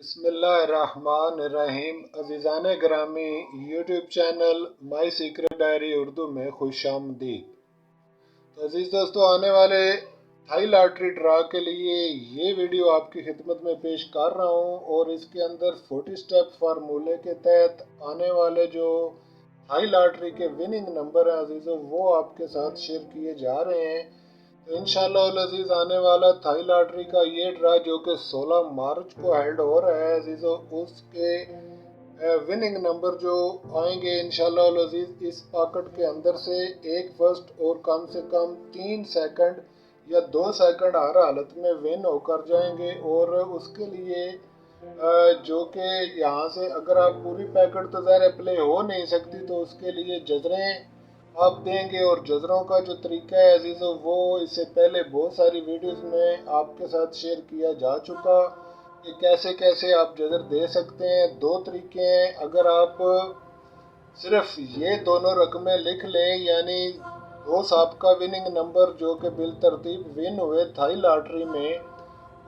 बिस्मिल्लाहिर्रहमानिर्रहीम। अज़ीज़ान ग्रामी, YouTube channel my secret diary Urdu में खुश आमदीद। तो अजीज़ दोस्तों, आने वाले थाई लॉटरी ड्रा के लिए ये वीडियो आपकी खिदमत में पेश कर रहा हूँ और इसके अंदर 40 स्टेप फार्मूले के तहत आने वाले जो थाई लॉटरी के विनिंग नंबर हैं अजीज़ों, वो आपके साथ शेयर किए जा रहे हैं। तो इंशाअल्लाह अज़ीज़ आने वाला थाई लॉटरी का ये ड्रा जो कि 16 मार्च को हेल्ड हो रहा है अजीज़ों, उसके विनिंग नंबर जो आएंगे इंशाअल्लाह अज़ीज़, इस पॉकेट के अंदर से एक फर्स्ट और कम से कम 3 सेकंड या 2 सेकंड हर हालत में विन होकर जाएंगे। और उसके लिए जो कि यहाँ से अगर आप पूरी पैकेट तो ज़ाहिर प्ले हो नहीं सकती, तो उसके लिए जजरें आप देंगे। और जजरों का जो तरीका है अजीज़ों, वो इससे पहले बहुत सारी वीडियोस में आपके साथ शेयर किया जा चुका कि कैसे कैसे आप जजर दे सकते हैं। 2 तरीके हैं। अगर आप सिर्फ ये दोनों रकमें लिख लें, यानी 2 साबका विनिंग नंबर जो कि बिल तरतीब विन हुए थाई लॉटरी में,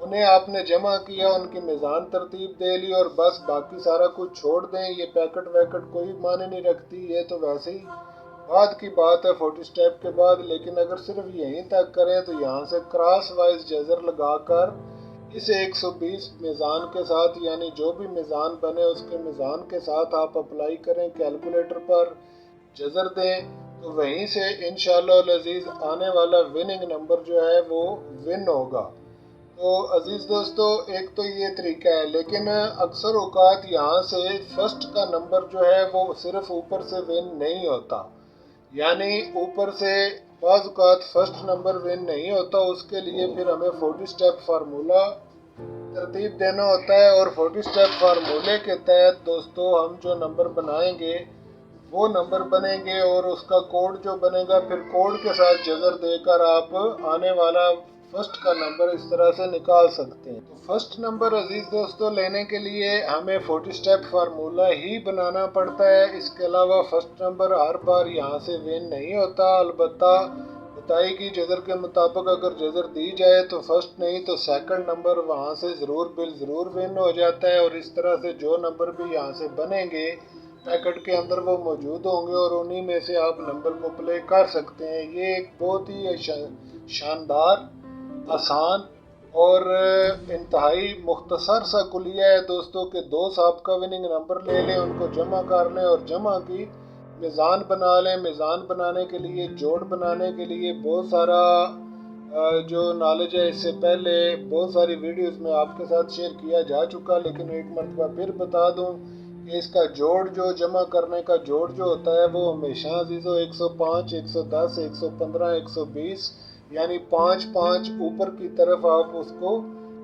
उन्हें आपने जमा किया, उनकी मिज़ान तरतीब दे ली और बस बाकी सारा कुछ छोड़ दें। ये पैकेट वैकेट कोई माने नहीं रखती, ये तो वैसे ही बाद की बात है 40 स्टेप के बाद। लेकिन अगर सिर्फ यहीं तक करें तो यहाँ से क्रॉस वाइज जजर लगाकर इस 120 मिज़ान के साथ, यानी जो भी मिज़ान बने उसके मिज़ान के साथ आप अप्लाई करें, कैलकुलेटर पर जजर दें, तो वहीं से इंशाअल्लाह अज़ीज़ आने वाला विनिंग नंबर जो है वो विन होगा। तो अजीज़ दोस्तों, एक तो ये तरीका है, लेकिन अक्सर औकात यहाँ से फर्स्ट का नंबर जो है वो सिर्फ ऊपर से विन नहीं होता, यानी ऊपर से बाज़ औक़ात फर्स्ट नंबर विन नहीं होता। उसके लिए फिर हमें 40 स्टेप फार्मूला तरतीब देना होता है। और 40 स्टेप फार्मूले के तहत दोस्तों हम जो नंबर बनाएंगे वो नंबर बनेंगे और उसका कोड जो बनेगा, फिर कोड के साथ जजर देकर आप आने वाला फर्स्ट का नंबर इस तरह से निकाल सकते हैं। तो फर्स्ट नंबर अजीज दोस्तों लेने के लिए हमें 40 स्टेप फार्मूला ही बनाना पड़ता है। इसके अलावा फर्स्ट नंबर हर बार यहाँ से विन नहीं होता। अलबत्ता बताई गई जजर के मुताबिक अगर जजर दी जाए तो फर्स्ट नहीं तो सेकंड नंबर वहाँ से ज़रूर विन हो जाता है। और इस तरह से जो नंबर भी यहाँ से बनेंगे पैकेट के अंदर वो मौजूद होंगे और उन्हीं में से आप नंबर को प्ले कर सकते हैं। ये एक बहुत ही शानदार, आसान और इंतहाई मुख्तसर सा कुलिया है दोस्तों के 2 साबका विनिंग नंबर ले लें, उनको जमा कर लें और जमा की मिज़ान बना लें। मिज़ान बनाने के लिए, जोड़ बनाने के लिए बहुत सारा जो नॉलेज है इससे पहले बहुत सारी वीडियोस में आपके साथ शेयर किया जा चुका, लेकिन एक मरतबा फिर बता दूं कि इसका जोड़ जो जमा करने का जोड़ जो होता है वो हमेशा अजीज़ों 105, 110, 115, 120 यानी 5 ऊपर की तरफ आप उसको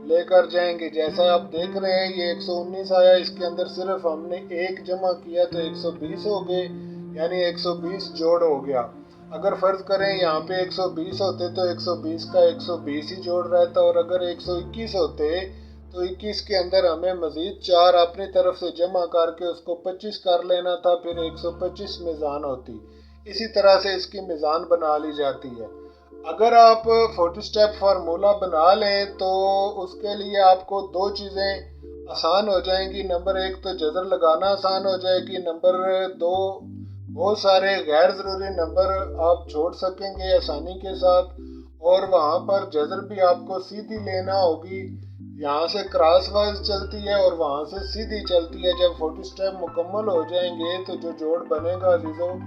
लेकर जाएंगे। जैसा आप देख रहे हैं ये 119 आया, इसके अंदर सिर्फ हमने एक जमा किया तो 120 हो गए, यानी 120 जोड़ हो गया। अगर फ़र्ज़ करें यहाँ पे 120 होते तो 120 का 120 ही जोड़ रहता, और अगर 121 होते तो 21 के अंदर हमें मज़ीद 4 अपनी तरफ से जमा करके उसको 25 कर लेना था, फिर 125 मिज़ान होती। इसी तरह से इसकी मिज़ान बना ली जाती है। अगर आप 40 स्टेप फार्मूला बना लें तो उसके लिए आपको 2 चीज़ें आसान हो जाएंगी। नंबर 1 तो जजर लगाना आसान हो जाएगी, नंबर 2 बहुत सारे गैर ज़रूरी नंबर आप छोड़ सकेंगे आसानी के साथ। और वहाँ पर जजर भी आपको सीधी लेना होगी, यहाँ से क्रॉस वाइज चलती है और वहाँ से सीधी चलती है। जब 40 स्टेप मुकम्मल हो जाएंगे तो जो जोड़ बनेगा अजीज़ों,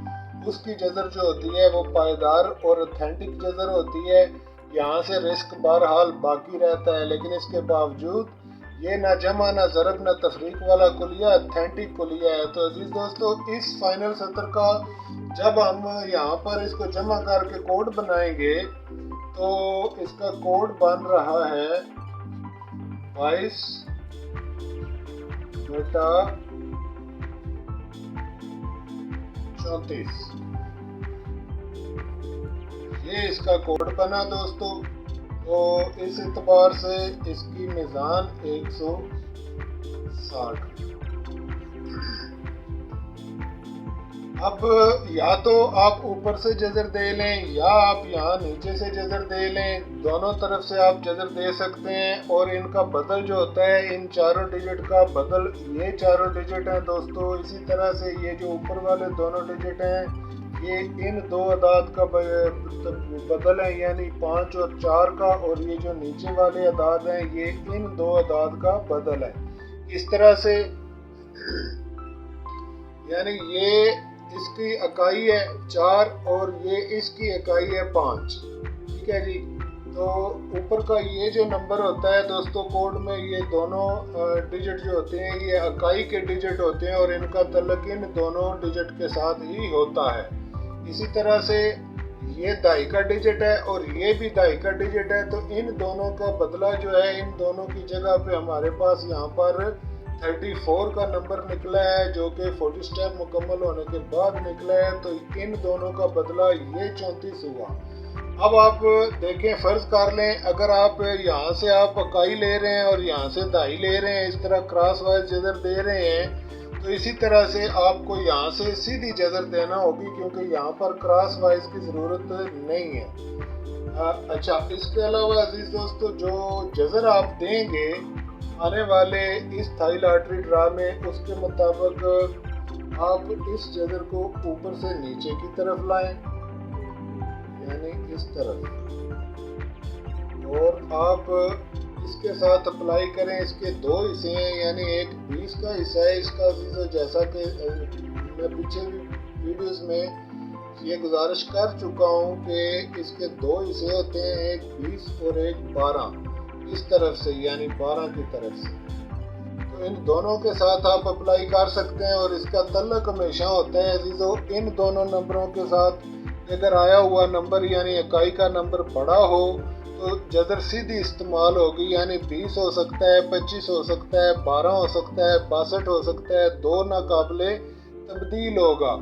उसकी जजर जो होती है वो पायदार और ऑथेंटिक जजर होती है। यहाँ से रिस्क बहरहाल बाकी रहता है, लेकिन इसके बावजूद ये ना जमा ना ज़रब ना तफरीक वाला कुलिया ऑथेंटिक कुलिया है। तो अजीज़ दोस्तों, इस फाइनल सत्र का जब हम यहाँ पर इसको जमा करके कोड बनाएंगे तो इसका कोड बन रहा है 22 बटा 34। ये इसका कोड बना दोस्तों। तो इस एतबार से इसकी मिज़ान 160। اب یا تو آپ اوپر سے جذر دے لیں یا آپ یہاں نیچے سے جذر دے لیں، دونوں طرف سے آپ جذر دے سکتے ہیں۔ اور ان کا بدل جو ہوتا ہے، ان چاروں ڈیجٹ کا بدل یہ چاروں ڈیجٹ ہیں دوستو۔ اسی طرح سے یہ جو اوپر والے دونوں ڈیجٹ ہیں یہ ان دو اعداد کا بدل ہے، یعنی 5 اور 4 کا، اور یہ جو نیچے والے اعداد ہیں یہ ان دو اعداد کا بدل ہے۔ اس طرح سے یعنی یہ اس کی اکائی ہے 4 اور یہ اس کی اکائی ہے 5، ٹھیک ہے جی۔ تو اوپر کا یہ جو نمبر ہوتا ہے دوستو کوڈ میں، یہ دونوں ڈیجٹ جو ہوتے ہیں یہ اکائی کے ڈیجٹ ہوتے ہیں اور ان کا تعلق ان دونوں ڈیجٹ کے ساتھ ہی ہوتا ہے۔ اسی طرح سے یہ دہائی کا ڈیجٹ ہے اور یہ بھی دہائی کا ڈیجٹ ہے، تو ان دونوں کا بدلہ جو ہے ان دونوں کی جگہ پہ ہمارے پاس یہاں پر 34 کا نمبر نکلا ہے، جو کہ 40 سٹیپ مکمل ہونے کے بعد نکلا ہے، تو ان دونوں کا بدلہ یہ 34 ہوا۔ اب آپ دیکھیں، فرض کر لیں اگر آپ یہاں سے آپ اکائی لے رہے ہیں اور یہاں سے دہائی لے رہے ہیں، اس طرح کراس وائز جذر دے رہے ہیں، تو اسی طرح سے آپ کو یہاں سے سیدھی جذر دینا ہوگی، کیونکہ یہاں پر کراس وائز کی ضرورت نہیں ہے۔ اچھا، اس کے علاوہ عزیز دوستو جو جذر آپ دیں گے آنے والے اس تھائی لاٹری ڈرا میں، اس کے مطابق آپ اس جذر کو اوپر سے نیچے کی طرف لائیں، یعنی اس طرف، اور آپ اس کے ساتھ اپلائی کریں۔ اس کے دو حصے ہیں، یعنی ایک 20 کا حصہ ہے اس کا، جیسا کہ میں پیچھے ویڈیوز میں یہ گزارش کر چکا ہوں کہ اس کے دو حصے ہوتے ہیں، ایک 20 اور ایک 12 اس طرف سے، یعنی 12 کی طرف سے۔ تو ان دونوں کے ساتھ آپ اپلائی کر سکتے ہیں، اور اس کا تعلق ہمیشہ ہوتا ہے عزیزو ان دونوں نمبروں کے ساتھ۔ اگر آیا ہوا نمبر یعنی اکائی کا نمبر بڑا ہو تو جذر سیدھی استعمال ہوگی، یعنی 20 ہو سکتا ہے، 25 ہو سکتا ہے، 12 ہو سکتا ہے، 62 ہو سکتا ہے، 2 ناقابل تبدیل ہوگا۔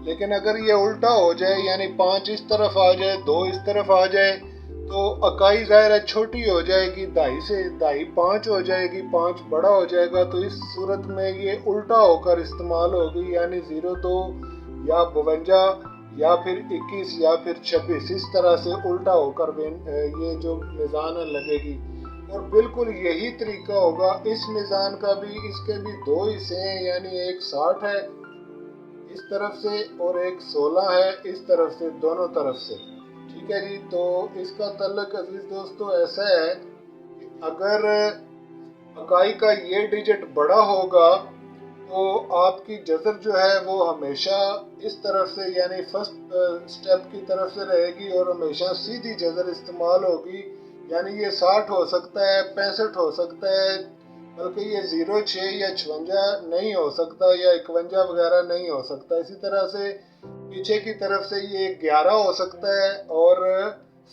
لیکن اگر یہ الٹا ہو جائے، یعنی 5 اس طرف آ جائے، 2 اس طرف آ جائے، تو اکائی ظاہر چھوٹی ہو جائے گی، دہائی 5 ہو جائے گی، 5 بڑا ہو جائے گا، تو اس صورت میں یہ الٹا ہو کر استعمال ہوگی، یعنی 02 یا 52 یا پھر 21 یا پھر 26، اس طرح سے الٹا ہو کر یہ جو میزان لگے گی۔ اور بالکل یہی طریقہ ہوگا اس میزان کا بھی۔ اس کے بھی دو حصے ہیں، یعنی ایک 60 ہے اس طرف سے اور ایک 16 ہے اس طرف سے، دونوں طرف سے، ٹھیک ہے جی۔ تو اس کا تعلق عزیز دوستو ایسا ہے کہ اگر اکائی کا یہ ڈیجٹ بڑا ہوگا تو آپ کی جذر جو ہے وہ ہمیشہ اس طرف سے، یعنی فرسٹ سٹیپ کی طرف سے رہے گی اور ہمیشہ سیدھی جذر استعمال ہوگی، یعنی یہ 60 ہو سکتا ہے، 65 ہو سکتا ہے، بلکہ یہ 06 یا 56 نہیں ہو سکتا، یا 51 وغیرہ نہیں ہو سکتا۔ اسی طرح سے پیچھے کی طرف سے یہ 11 ہو سکتا ہے اور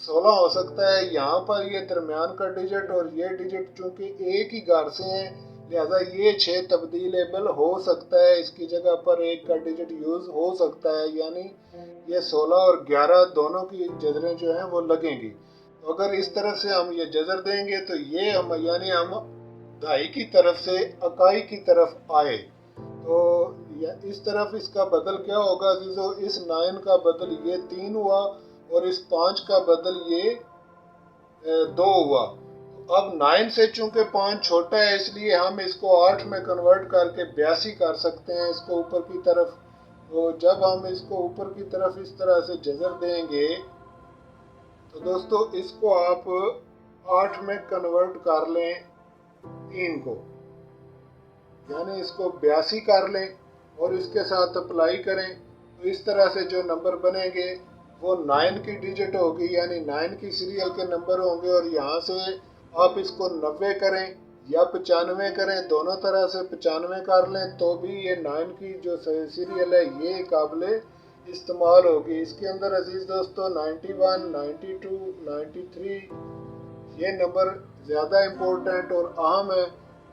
16 ہو سکتا ہے۔ یہاں پر یہ درمیان کا ڈیجٹ اور یہ ڈیجٹ چونکہ ایک ہی گھر سے ہیں، لہذا یہ 6 تبدیلیبل ہو سکتا ہے، اس کی جگہ پر ایک کا ڈیجٹ یوز ہو سکتا ہے، یعنی یہ 16 اور 11 دونوں کی جذریں جو ہیں وہ لگیں گی۔ تو اگر اس طرف سے ہم یہ جذر دیں گے تو یہ یعنی ہم دہائی کی طرف سے اکائی کی طرف آئے، تو اس طرف اس کا بدل کیا ہوگا عزیزو؟ اس 9 کا بدل یہ 3 ہوا اور اس 5 کا بدل یہ 2 ہوا۔ اب 9 سے چونکہ 5 چھوٹا ہے، اس لیے ہم اس کو 8 میں کنورٹ کر کے 82 کر سکتے ہیں اس کو اوپر کی طرف۔ تو جب ہم اس کو اوپر کی طرف اس طرح سے جذر دیں گے تو دوستو اس کو آپ 8 میں کنورٹ کر لیں 3 کو، یعنی اس کو 82 کر لیں اور اس کے ساتھ اپلائی کریں، تو اس طرح سے جو نمبر بنیں گے وہ 9 کی ڈیجٹ ہوگی، یعنی 9 کی سیریل کے نمبر ہوں گے، اور یہاں سے آپ اس کو 90 کریں یا 95 کریں، دونوں طرح سے 95 کر لیں تو بھی یہ 9 کی جو سیریل ہے یہ قابل استعمال ہوگی۔ اس کے اندر عزیز دوستو 91، 92، 93 یہ نمبر زیادہ امپورٹنٹ اور اہم ہے،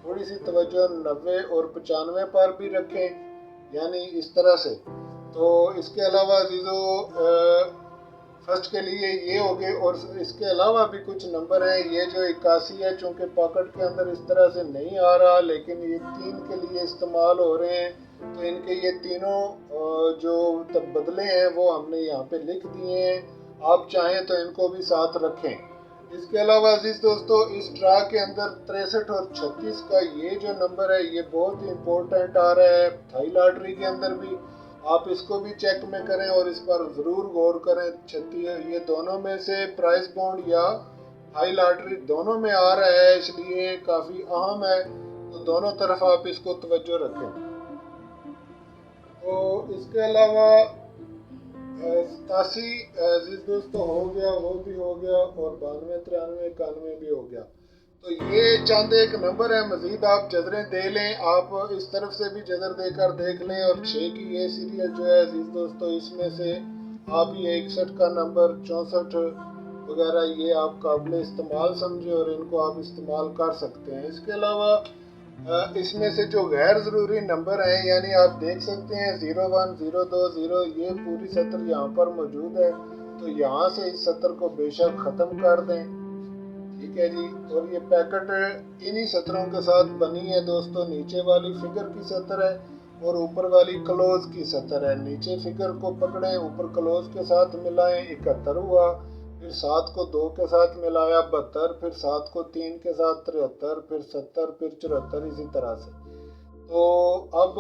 تھوڑی سی توجہ 90 اور 95 پر بھی رکھیں، یعنی اس طرح سے۔ تو اس کے علاوہ عزیزو फर्स्ट के लिए ये हो गए। और इसके अलावा भी कुछ नंबर हैं। ये जो 81 है, चूँकि पॉकेट के अंदर इस तरह से नहीं आ रहा, लेकिन ये 3 के लिए इस्तेमाल हो रहे हैं, तो इनके ये तीनों जो तबदले हैं वो हमने यहाँ पे लिख दिए हैं। आप चाहें तो इनको भी साथ रखें। इसके अलावा अजीज़ दोस्तों, इस ड्रा के अंदर 63 और 36 का ये जो नंबर है ये बहुत ही इम्पोर्टेंट आ रहा है थाई लॉटरी के अंदर भी। आप इसको भी चेक में करें और इस पर ज़रूर गौर करें। 36 ये दोनों में से प्राइस बॉन्ड या थाई लॉटरी दोनों में आ रहा है, इसलिए काफ़ी अहम है, तो दोनों तरफ आप इसको तवज्जो रखें। तो इसके अलावा 87 अजीज दोस्तों हो गया, वो भी हो गया, और 92, 93, 91 भी हो गया। तो ये चंद एक नंबर है, मजीद आप जदरें दे लें, आप इस तरफ से भी जदर देकर देख लें। और 6 की ये सीरियल जो है अजीज दोस्तों, इसमें से आप ये 61 का नंबर, 64 वगैरह ये आप काबिल इस्तेमाल समझे और इनको आप इस्तेमाल कर सकते हैं। इसके अलावा इसमें से जो गैर ज़रूरी नंबर हैं, यानी आप देख सकते हैं 01, 02, 0, ये पूरी सतर यहाँ पर मौजूद है, तो यहाँ से इस सतर को बेशक ख़त्म कर दें। ठीक है जी। और ये पैकेट इन्हीं सतरों के साथ बनी है दोस्तों। नीचे वाली फिगर की सतर है और ऊपर वाली क्लोज की सतर है। नीचे फिगर को पकड़ें, ऊपर क्लोज के साथ मिलाएं, 71 हुआ। फिर 7 को 2 के साथ मिलाया, 72। फिर 7 को 3 के साथ 73, फिर 70, फिर 74, इसी तरह से। तो अब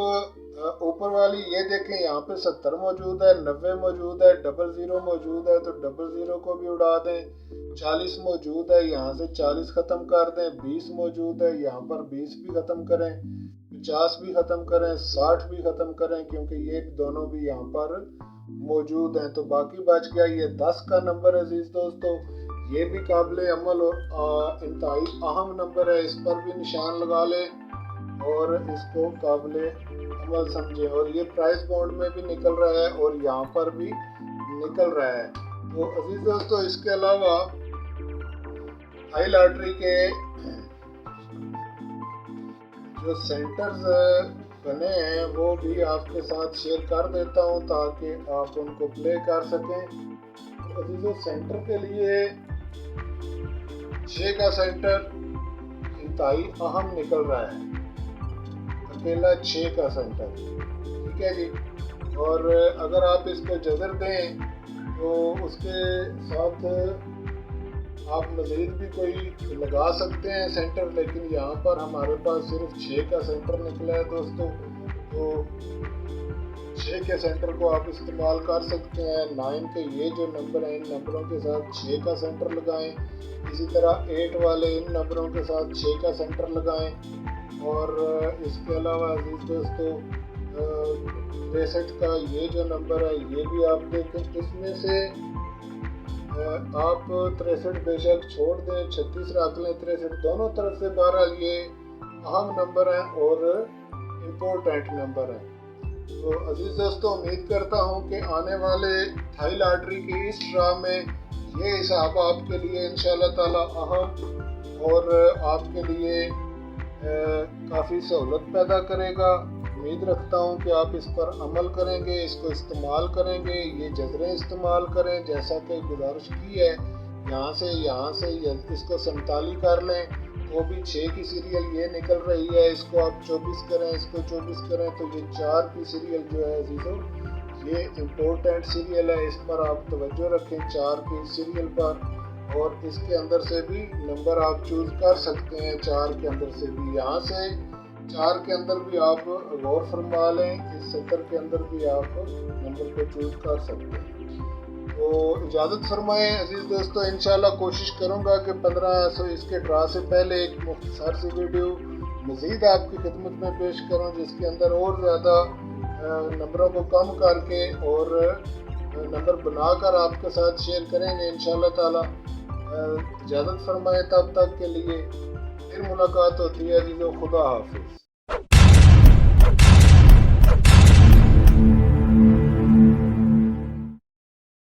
ऊपर वाली ये देखें, यहाँ पे 70 मौजूद है, 90 मौजूद है, 00 मौजूद है, तो 00 को भी उड़ा दें। 40 मौजूद है, यहाँ से 40 ख़त्म कर दें। 20 मौजूद है, यहाँ पर 20 भी ख़त्म करें। 50 भी ख़त्म करें, 60 भी ख़त्म करें, क्योंकि ये दोनों भी यहाँ पर मौजूद हैं। तो बाकी बच गया ये 10 का नंबर अजीज दोस्तों। ये भी काबिल अमल और इंतहाई अहम नंबर है, इस पर भी निशान लगा लें और इसको काबिल अमल समझें। और ये प्राइस बॉन्ड में भी निकल रहा है और यहाँ पर भी निकल रहा है। तो अजीज दोस्तों, इसके अलावा थाई लॉटरी के जो सेंटर्स बने हैं वो भी आपके साथ शेयर कर देता हूं, ताकि आप उनको प्ले कर सकें। तो अजीजों, सेंटर के लिए 6 का सेंटर इंतहाई अहम निकल रहा है, अकेला 6 का सेंटर। ठीक है जी। और अगर आप इसको जदर दें तो उसके साथ आप मज़ीद भी कोई लगा सकते हैं सेंटर, लेकिन यहाँ पर हमारे पास सिर्फ 6 का सेंटर निकला है दोस्तों। तो 6 के सेंटर को आप इस्तेमाल कर सकते हैं। 9 के ये जो नंबर हैं, इन नंबरों के साथ 6 का सेंटर लगाएं। इसी तरह 8 वाले इन नंबरों के साथ 6 का सेंटर लगाएं। और इसके अलावा अजीज दोस्तों, 63 का ये जो नंबर है ये भी आप देखें। इसमें से आप 63 बेशक छोड़ दें, 36 रख लें, 63 दोनों तरफ से। बहरहाल ये अहम नंबर हैं और इम्पोर्टेंट नंबर हैं। तो अजीज दोस्तों, उम्मीद करता हूँ कि आने वाले थाई लॉटरी की इस ड्रा में ये हिसाब आपके लिए इंशाल्लाह ताला अहम और आपके लिए काफ़ी सहूलत पैदा करेगा। उम्मीद रखता हूँ कि आप इस पर अमल करेंगे, इसको इस्तेमाल करेंगे। ये जदरें इस्तेमाल करें जैसा कि गुजारिश की है। यहाँ से इसको 47 कर लें, वो भी 6 की सीरियल ये निकल रही है, इसको आप 24 करें, इसको 24 करें, तो ये 4 की सीरियल जो है अजीजों, ये इम्पोर्टेंट सीरियल है, इस पर आप तवज्जो रखें 4 की सीरियल पर। और इसके अंदर से भी नंबर आप चूज़ कर सकते हैं, 4 के अंदर से भी। यहाँ से 4 के अंदर भी आप गौर फरमा लें, इस सतर के अंदर भी आप नंबर को चूज़ कर सकते हैं। तो इजाज़त फरमाएं अजीज़ दोस्तों, इंशाल्लाह कोशिश करूंगा कि 1500 इसके ड्रा से पहले एक मुख्तसर सी वीडियो मज़ीद आपकी खिदमत में पेश करूं, जिसके अंदर और ज़्यादा नंबरों को कम करके और नंबर बनाकर आपके साथ शेयर करेंगे इंशाल्लाह ताला। इजाज़त फरमाएं, तब तक के लिए फिर मुलाकात होती है अजीज़ों, खुदा हाफिज़।